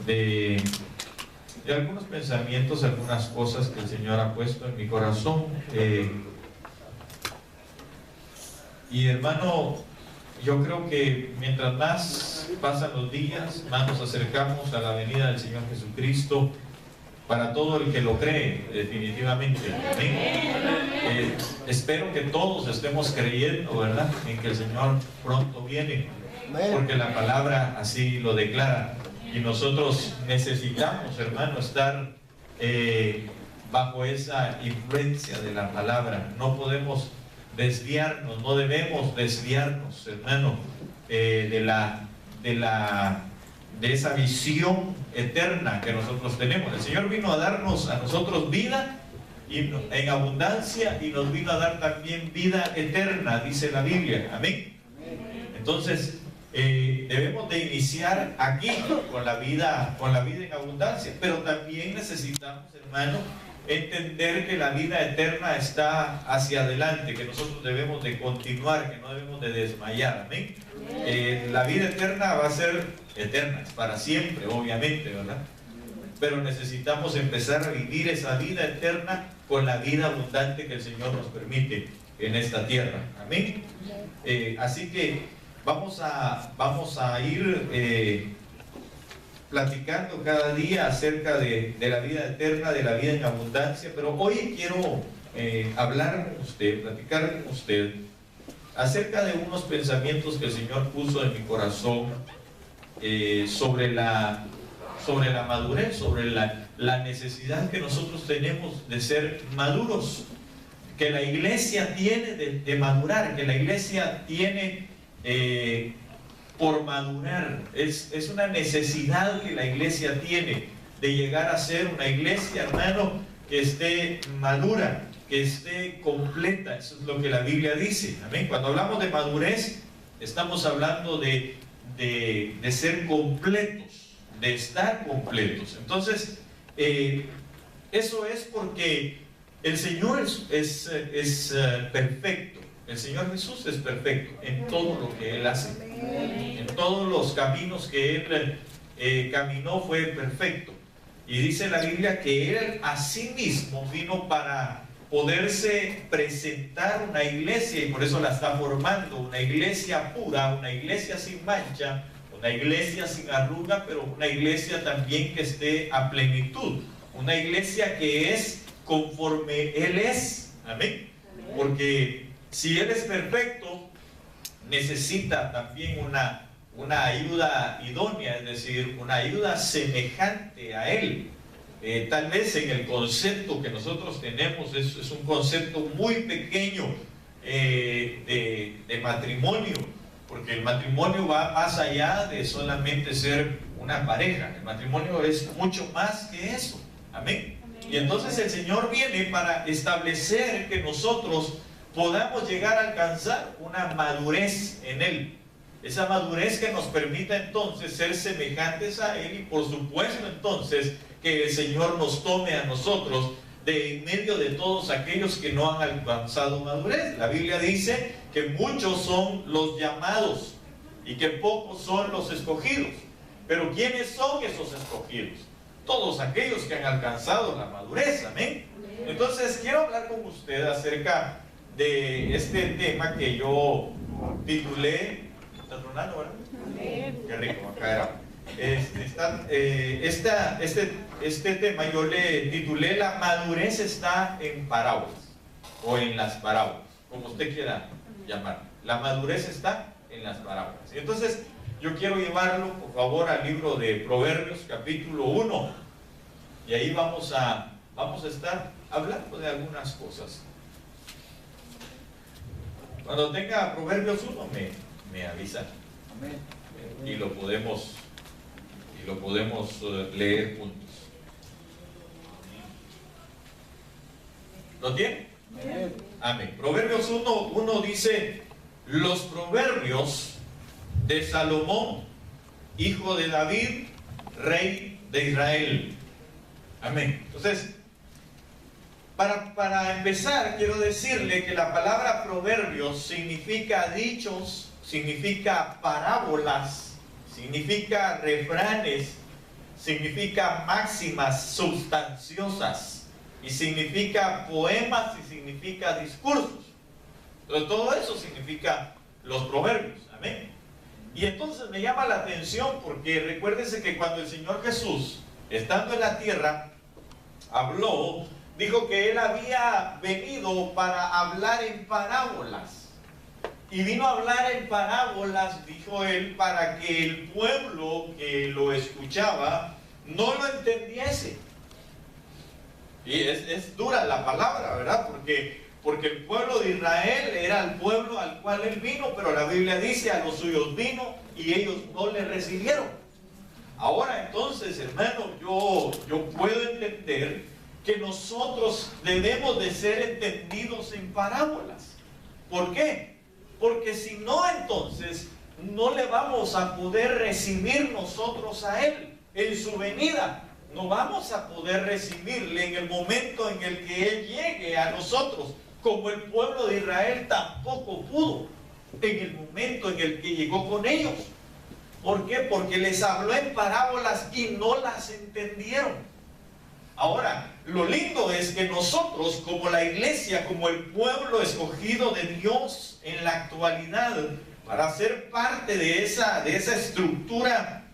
de algunos pensamientos, algunas cosas que el Señor ha puesto en mi corazón. Y hermano, yo creo que mientras más pasan los días, más nos acercamos a la venida del Señor Jesucristo, para todo el que lo cree, definitivamente. Amén. Espero que todos estemos creyendo, ¿verdad?, en que el Señor pronto viene, porque la palabra así lo declara. Y nosotros necesitamos, hermano, estar bajo esa influencia de la palabra. No podemos desviarnos, no debemos desviarnos, hermano, de esa visión eterna que nosotros tenemos. El Señor vino a darnos a nosotros vida en abundancia, y nos vino a dar también vida eterna, dice la Biblia. Amén. Entonces debemos de iniciar aquí con la vida en abundancia, pero también necesitamos, hermano, entender que la vida eterna está hacia adelante, que nosotros debemos de continuar, que no debemos de desmayar. Amén. La vida eterna va a ser eterna, es para siempre, obviamente, ¿verdad? Pero necesitamos empezar a vivir esa vida eterna con la vida abundante que el Señor nos permite en esta tierra. Amén. Así que vamos a ir platicando cada día acerca de la vida eterna, de la vida en abundancia. Pero hoy quiero hablar con usted, platicar con usted acerca de unos pensamientos que el Señor puso en mi corazón sobre la madurez, sobre la necesidad que nosotros tenemos de ser maduros, que la iglesia tiene de madurar, que la iglesia tiene por madurar. Es una necesidad que la iglesia tiene de llegar a ser una iglesia, hermano, que esté madura, que esté completa. Eso es lo que la Biblia dice. Amén. Cuando hablamos de madurez, estamos hablando de ser completos, de estar completos. Entonces, eso es porque el Señor es perfecto. El Señor Jesús es perfecto en todo lo que Él hace. En todos los caminos que Él caminó fue perfecto. Y dice la Biblia que Él a sí mismo vino para poderse presentar una iglesia, y por eso la está formando, una iglesia pura, una iglesia sin mancha, una iglesia sin arruga, pero una iglesia también que esté a plenitud, una iglesia que es conforme Él es. Amén. Porque si Él es perfecto, necesita también una ayuda idónea, es decir, una ayuda semejante a Él. Tal vez en el concepto que nosotros tenemos es un concepto muy pequeño de matrimonio, porque el matrimonio va más allá de solamente ser una pareja. El matrimonio es mucho más que eso. Amén. Y entonces el Señor viene para establecer que nosotros podamos llegar a alcanzar una madurez en Él. Esa madurez que nos permita entonces ser semejantes a Él, y por supuesto entonces que el Señor nos tome a nosotros de en medio de todos aquellos que no han alcanzado madurez. La Biblia dice que muchos son los llamados y que pocos son los escogidos. Pero ¿quiénes son esos escogidos? Todos aquellos que han alcanzado la madurez. Amén. Entonces quiero hablar con usted acerca de este tema que yo titulé. ¿Está tronando, verdad? Qué rico, acá era. Este tema yo le titulé: la madurez está en parábolas, o en las parábolas, como usted quiera llamar. La madurez está en las parábolas. Y entonces yo quiero llevarlo, por favor, al libro de Proverbios, capítulo 1, y ahí vamos a estar hablando de algunas cosas. Cuando tenga Proverbios 1 me avisa. Amén. Y lo podemos leer juntos. ¿Lo tiene? Amén. Amén. Proverbios 1 dice: los proverbios de Salomón, hijo de David, rey de Israel. Amén. Entonces, para empezar, quiero decirle que la palabra proverbios significa dichos, significa parábolas, significa refranes, significa máximas sustanciosas, y significa poemas, y significa discursos. Entonces, todo eso significa los proverbios. Amén. Y entonces me llama la atención porque recuérdense que cuando el Señor Jesús, estando en la tierra, habló, dijo que Él había venido para hablar en parábolas. Y vino a hablar en parábolas, dijo Él, para que el pueblo que lo escuchaba no lo entendiese. Y es dura la palabra, ¿verdad? Porque el pueblo de Israel era el pueblo al cual Él vino, pero la Biblia dice, a los suyos vino y ellos no le recibieron. Ahora entonces, hermano, yo puedo entender que nosotros debemos de ser entendidos en parábolas. ¿Por qué? Porque si no, entonces no le vamos a poder recibir nosotros a Él en su venida. No vamos a poder recibirle en el momento en el que Él llegue a nosotros, como el pueblo de Israel tampoco pudo en el momento en el que llegó con ellos. ¿Por qué? Porque les habló en parábolas y no las entendieron. Ahora, lo lindo es que nosotros, como la iglesia, como el pueblo escogido de Dios en la actualidad, para ser parte de esa estructura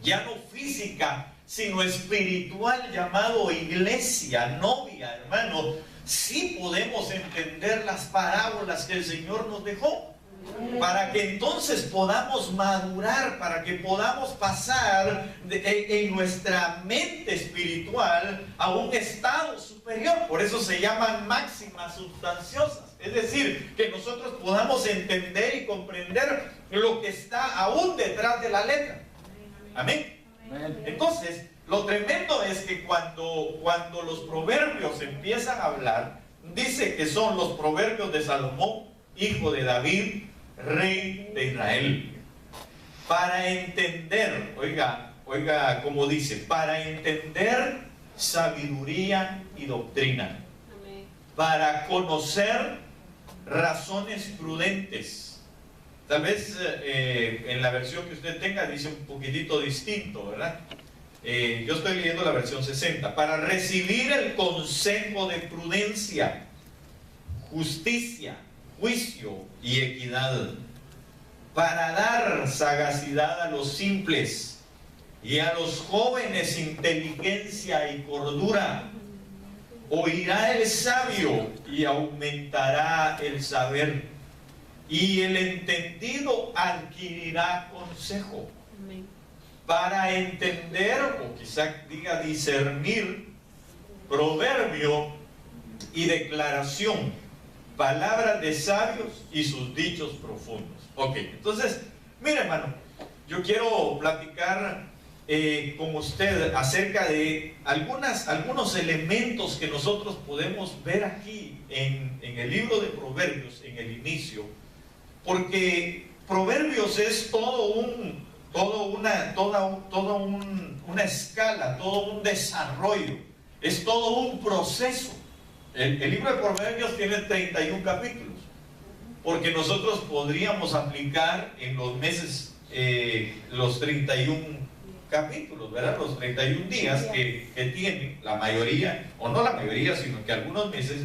ya no física, sino espiritual, llamado iglesia, novia, hermano, sí podemos entender las parábolas que el Señor nos dejó, para que entonces podamos madurar, para que podamos pasar en nuestra mente espiritual a un estado superior. Por eso se llaman máximas sustanciosas. Es decir, que nosotros podamos entender y comprender lo que está aún detrás de la letra. Amén. Entonces, lo tremendo es que cuando los proverbios empiezan a hablar, dice que son los proverbios de Salomón, hijo de David, rey de Israel. Para entender, oiga como dice, para entender sabiduría y doctrina. Para conocer razones prudentes. Tal vez en la versión que usted tenga dice un poquitito distinto, ¿verdad? Yo estoy leyendo la versión 60. Para recibir el consejo de prudencia, justicia, juicio y equidad. Para dar sagacidad a los simples y a los jóvenes inteligencia y cordura. Oirá el sabio y aumentará el saber, y el entendido adquirirá consejo. Amén. Para entender, o quizá diga discernir, proverbio y declaración, palabras de sabios y sus dichos profundos. Ok, entonces, mire, hermano, yo quiero platicar con usted acerca de algunos elementos que nosotros podemos ver aquí en el libro de Proverbios, en el inicio, porque Proverbios es toda una escala, todo un desarrollo, es todo un proceso. El libro de Proverbios tiene 31 capítulos, porque nosotros podríamos aplicar en los meses los 31 capítulos, ¿verdad? Los 31 días que tiene la mayoría, o no la mayoría, sino que algunos meses,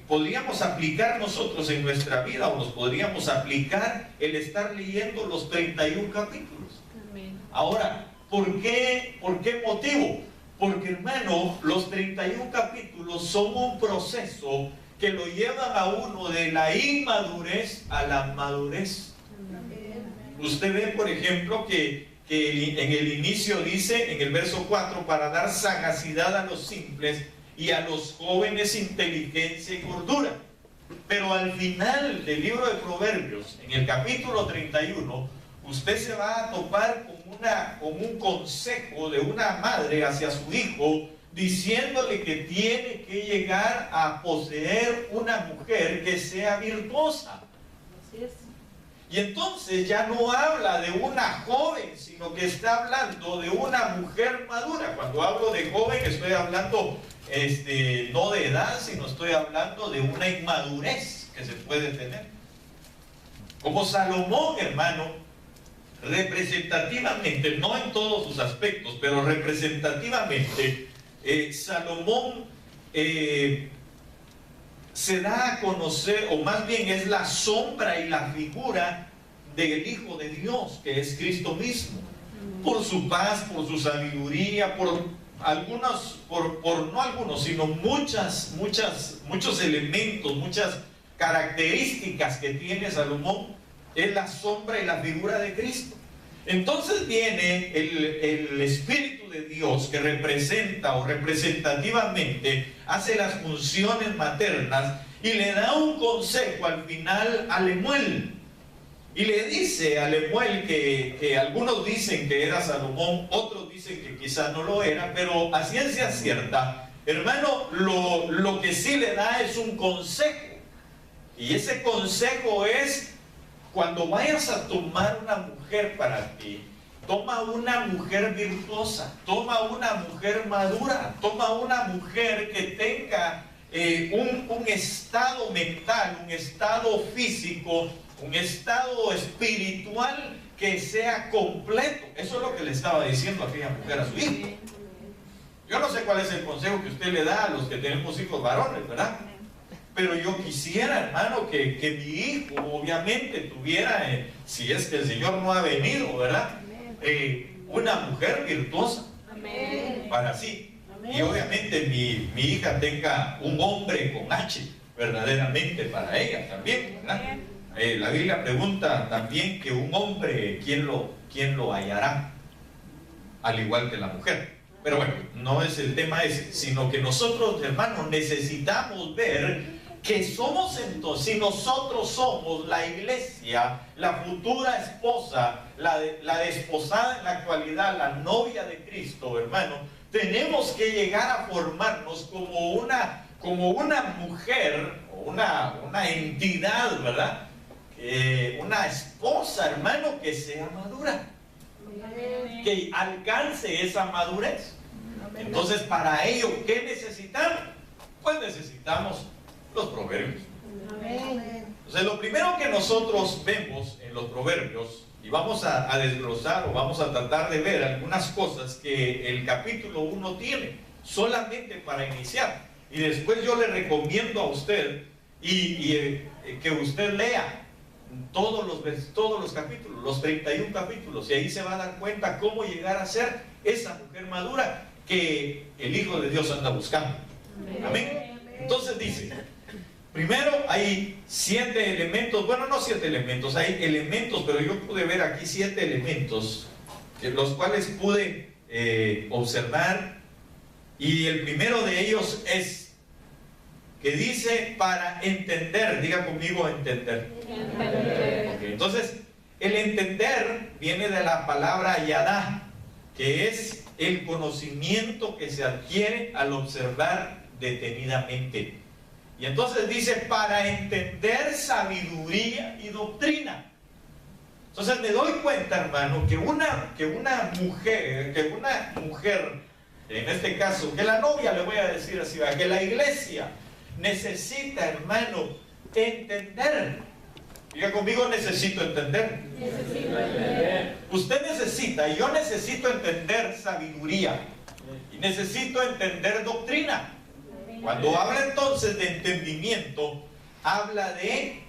podríamos aplicar nosotros en nuestra vida, o nos podríamos aplicar el estar leyendo los 31 capítulos. Amén. Ahora, ¿por qué motivo? Porque, hermano, los 31 capítulos son un proceso que lo llevan a uno de la inmadurez a la madurez. Amén. Usted ve, por ejemplo, que en el inicio dice, en el verso 4, para dar sagacidad a los simples y a los jóvenes inteligencia y cordura. Pero al final del libro de Proverbios, en el capítulo 31, usted se va a topar con un consejo de una madre hacia su hijo, diciéndole que tiene que llegar a poseer una mujer que sea virtuosa. Así es. Y entonces ya no habla de una joven, sino que está hablando de una mujer madura. Cuando hablo de joven, estoy hablando no de edad, sino estoy hablando de una inmadurez que se puede tener. Como Salomón, hermano, representativamente, no en todos sus aspectos, pero representativamente, Salomón se da a conocer, o más bien es la sombra y la figura del Hijo de Dios, que es Cristo mismo, por su paz, por su sabiduría, por algunos, no algunos, sino muchos elementos, muchas características que tiene Salomón, es la sombra y la figura de Cristo. Entonces viene el Espíritu de Dios, que representa o representativamente hace las funciones maternas, y le da un consejo al final a Lemuel. Y le dice a Lemuel que algunos dicen que era Salomón, otros dicen que quizás no lo era, pero a ciencia cierta, hermano, lo que sí le da es un consejo. Y ese consejo es: cuando vayas a tomar una mujer para ti, toma una mujer virtuosa, toma una mujer madura, toma una mujer que tenga un estado mental, un estado físico, un estado espiritual que sea completo. Eso es lo que le estaba diciendo a aquella mujer a su hijo. Yo no sé cuál es el consejo que usted le da a los que tenemos hijos varones, ¿verdad? Pero yo quisiera, hermano, que mi hijo obviamente tuviera, si es que el Señor no ha venido, ¿verdad? Una mujer virtuosa para sí. Y obviamente mi hija tenga un hombre con H verdaderamente para ella también, ¿verdad? La Biblia pregunta también que un hombre, ¿quién lo hallará? Al igual que la mujer. Pero bueno, no es el tema ese, sino que nosotros, hermanos, necesitamos ver que somos entonces, si nosotros somos la iglesia, la futura esposa, la desposada en la actualidad, la novia de Cristo, hermano, tenemos que llegar a formarnos como una mujer, o una entidad, ¿verdad? Una esposa, hermano, que sea madura, que alcance esa madurez. Entonces, para ello, ¿qué necesitamos? Pues necesitamos los proverbios. Entonces, lo primero que nosotros vemos en los proverbios, y vamos a desglosar o vamos a tratar de ver algunas cosas que el capítulo 1 tiene, solamente para iniciar. Y después yo le recomiendo a usted que usted lea todos los capítulos, los 31 capítulos, y ahí se va a dar cuenta cómo llegar a ser esa mujer madura que el Hijo de Dios anda buscando. Amén. Entonces dice, primero hay 7 elementos, bueno, no 7 elementos, hay elementos, pero yo pude ver aquí 7 elementos, los cuales pude observar, y el primero de ellos es que dice para entender. Diga conmigo, entender. Okay, entonces, el entender viene de la palabra yadá, que es el conocimiento que se adquiere al observar detenidamente. Y entonces dice para entender sabiduría y doctrina. Entonces me doy cuenta, hermano, que una mujer, en este caso, que la novia, le voy a decir así, que la iglesia necesita, hermano, entender. Diga conmigo, necesito entender. Necesito entender. Usted necesita, y yo necesito entender sabiduría, y necesito entender doctrina. Cuando habla entonces de entendimiento, habla de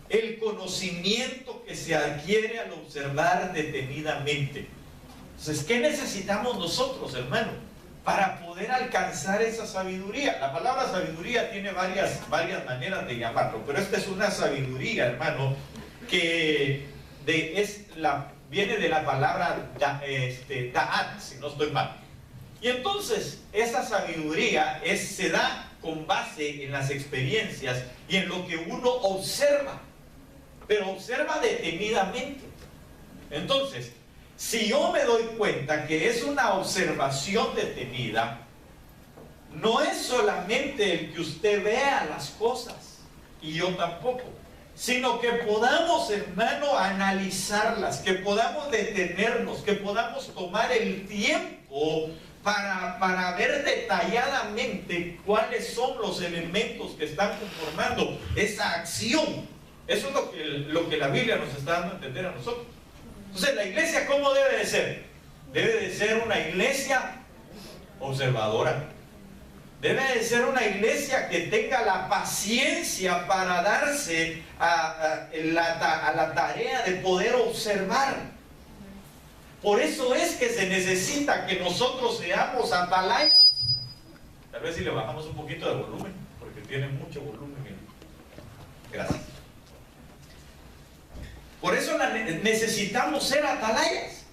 el conocimiento que se adquiere al observar detenidamente. Entonces, ¿qué necesitamos nosotros, hermano, para poder alcanzar esa sabiduría? La palabra sabiduría tiene varias maneras de llamarlo, pero esta es una sabiduría, hermano, que viene de la palabra da'at, si no estoy mal. Y entonces, esa sabiduría se da con base en las experiencias y en lo que uno observa, pero observa detenidamente. Entonces, si yo me doy cuenta que es una observación detenida, no es solamente el que usted vea las cosas, y yo tampoco, sino que podamos, hermano, analizarlas, que podamos detenernos, que podamos tomar el tiempo para ver detalladamente cuáles son los elementos que están conformando esa acción. Eso es lo que la Biblia nos está dando a entender a nosotros. Entonces, la iglesia, ¿cómo debe de ser? Debe de ser una iglesia observadora. Debe de ser una iglesia que tenga la paciencia para darse a la tarea de poder observar. Por eso es que se necesita que nosotros seamos atalayas. Tal vez si le bajamos un poquito de volumen, porque tiene mucho volumen. Gracias. Por eso necesitamos ser atalayas.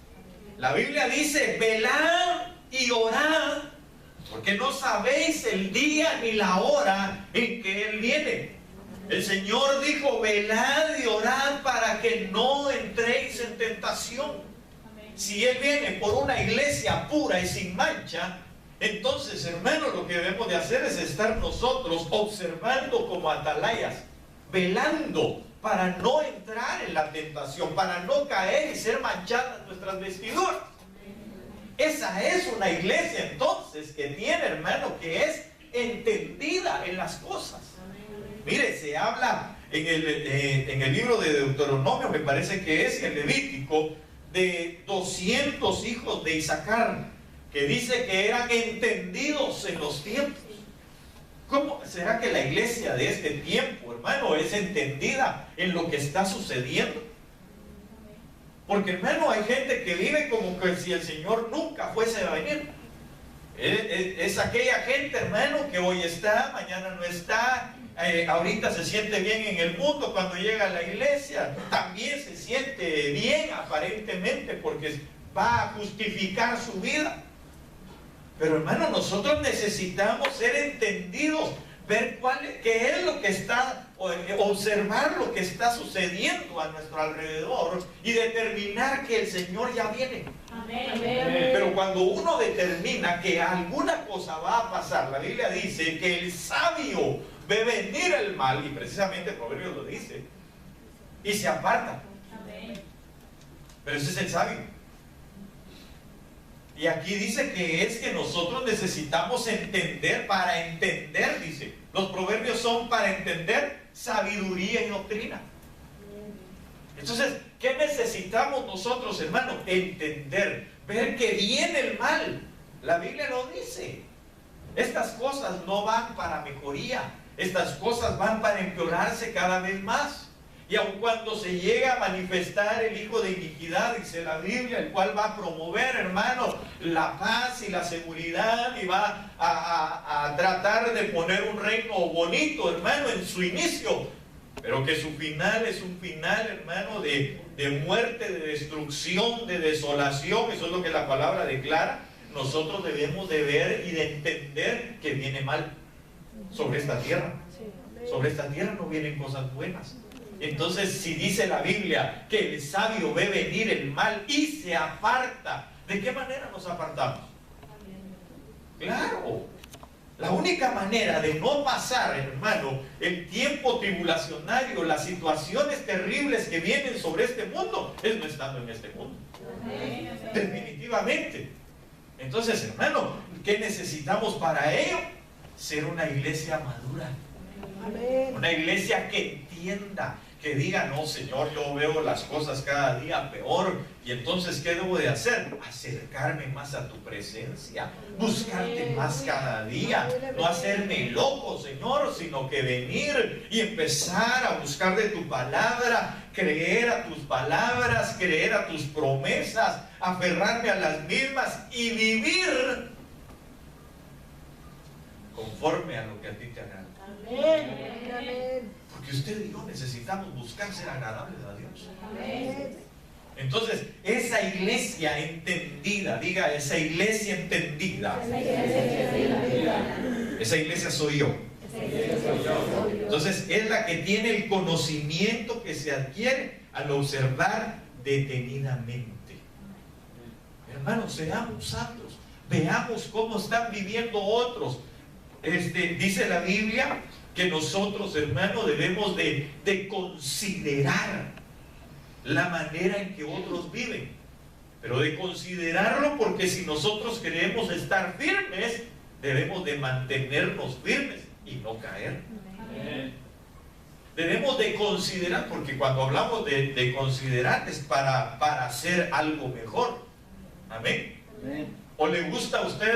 La Biblia dice: velad y orad, porque no sabéis el día ni la hora en que Él viene. El Señor dijo: velad y orad para que no entréis en tentación. Si Él viene por una iglesia pura y sin mancha, entonces, hermanos, lo que debemos de hacer es estar nosotros observando como atalayas, velando para no entrar en la tentación, para no caer y ser manchadas nuestras vestiduras. Esa es una iglesia entonces que tiene, hermano, que es entendida en las cosas. Mire, se habla en el libro de Deuteronomio, me parece que es en Levítico, de 200 hijos de Isaacar, que dice que eran entendidos en los tiempos. ¿Cómo será que la iglesia de este tiempo, hermano, es entendida en lo que está sucediendo? Porque, hermano, hay gente que vive como que si el Señor nunca fuese a venir. Es aquella gente, hermano, que hoy está, mañana no está, ahorita se siente bien en el mundo, cuando llega a la iglesia también se siente bien aparentemente porque va a justificar su vida. Pero, hermano, nosotros necesitamos ser entendidos, ver qué es lo que está, observar lo que está sucediendo a nuestro alrededor y determinar que el Señor ya viene. Amén. Pero cuando uno determina que alguna cosa va a pasar, la Biblia dice que el sabio ve venir el mal, y precisamente el Proverbio lo dice, y se aparta. Amén. Pero ese es el sabio. Y aquí dice que es que nosotros necesitamos entender, para entender, dice. Los proverbios son para entender sabiduría y doctrina. Entonces, ¿qué necesitamos nosotros, hermanos? Entender, ver que viene el mal. La Biblia lo dice. Estas cosas no van para mejoría. Estas cosas van para empeorarse cada vez más. Y aun cuando se llega a manifestar el hijo de iniquidad, dice la Biblia, el cual va a promover, hermano, la paz y la seguridad, y va a tratar de poner un reino bonito, hermano, en su inicio, pero que su final es un final, hermano, de muerte, de destrucción, de desolación. Eso es lo que la palabra declara. Nosotros debemos de ver y de entender que viene mal sobre esta tierra. Sobre esta tierra no vienen cosas buenas. Entonces, si dice la Biblia que el sabio ve venir el mal y se aparta, ¿de qué manera nos apartamos? Claro, la única manera de no pasar, hermano, el tiempo tribulacionario, las situaciones terribles que vienen sobre este mundo, es no estando en este mundo. Definitivamente. Entonces, hermano, ¿qué necesitamos para ello? Ser una iglesia madura. Una iglesia que entienda, que diga: no, Señor, yo veo las cosas cada día peor, y entonces, ¿qué debo de hacer? Acercarme más a tu presencia, buscarte más cada día, no hacerme loco, Señor, sino que venir y empezar a buscar de tu palabra, creer a tus palabras, creer a tus promesas, aferrarme a las mismas y vivir conforme a lo que a ti te agrada. Porque usted y yo necesitamos buscar ser agradables a Dios. Entonces, esa iglesia entendida, diga, esa iglesia entendida, esa iglesia soy yo. Entonces, es la que tiene el conocimiento que se adquiere al observar detenidamente. Hermanos, seamos santos, veamos cómo están viviendo otros. Dice la Biblia que nosotros, hermanos, debemos de considerar la manera en que otros viven, pero de considerarlo, porque si nosotros queremos estar firmes, debemos de mantenernos firmes y no caer. Debemos de considerar, porque cuando hablamos de considerar es para hacer algo mejor. Amén. Amén. ¿O le gusta a usted